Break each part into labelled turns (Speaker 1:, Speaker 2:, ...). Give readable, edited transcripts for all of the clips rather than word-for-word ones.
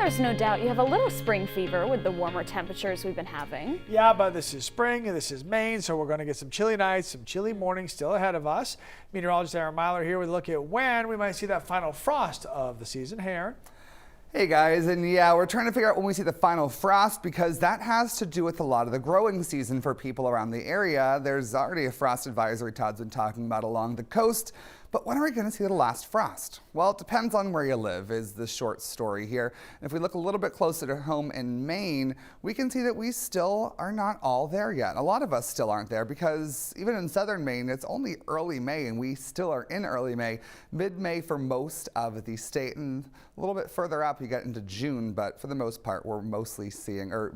Speaker 1: there's no doubt you have a little spring fever with the warmer temperatures we've been having.
Speaker 2: Yeah, but this is spring and this is Maine, so we're going to get some chilly nights, some chilly mornings still ahead of us. Meteorologist Aaron Myler here with a look at when we might see that final frost of the season. Hey, Aaron.
Speaker 3: Hey guys, and yeah, we're trying to figure out when we see the final frost because that has to do with a lot of the growing season for people around the area. There's already a frost advisory Todd's been talking about along the coast, but when are we going to see the last frost? Well, it depends on where you live is the short story here. And if we look a little bit closer to home in Maine, we can see that we still are not all there yet. A lot of us still aren't there because even in southern Maine, it's only early May and we still are in early May, mid-May for most of the state, and a little bit further up you get into June, but for the most part we're mostly seeing, or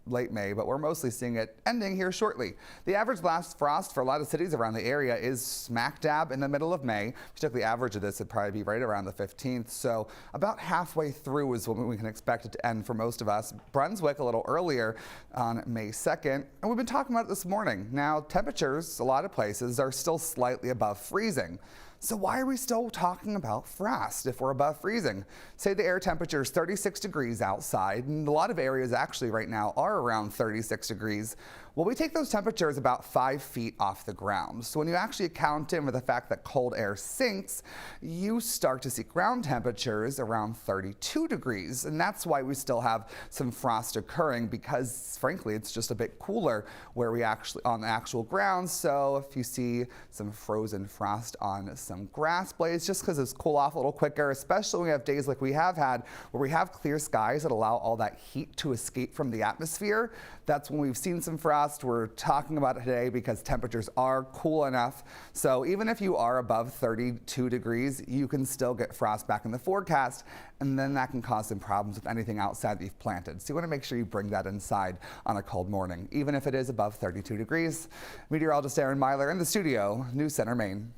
Speaker 3: late May, but we're mostly seeing it ending here shortly. The average last frost for a lot of cities around the area is smack dab in the middle of May. If you took the average of this, it'd probably be right around the 15th. So about halfway through is when we can expect it to end for most of us. Brunswick a little earlier on May 2nd. And we've been talking about it this morning. Now temperatures, a lot of places are still slightly above freezing. So why are we still talking about frost if we're above freezing? Say the air temperature is 36 degrees outside, and a lot of areas actually right now are around 36 degrees. Well, we take those temperatures about 5 feet off the ground. So when you actually account in with the fact that cold air sinks, you start to see ground temperatures around 32 degrees. And that's why we still have some frost occurring because frankly, it's just a bit cooler where we actually on the actual ground. So if you see some frozen frost on some grass blades, just because it's cool off a little quicker, especially when we have days like we have had where we have clear skies that allow all that heat to escape from the atmosphere. That's when we've seen some frost. We're talking about it today because temperatures are cool enough. So even if you are above 32 degrees, you can still get frost back in the forecast, and then that can cause some problems with anything outside that you've planted. So you want to make sure you bring that inside on a cold morning, even if it is above 32 degrees. Meteorologist Aaron Myler in the studio, News Center, Maine.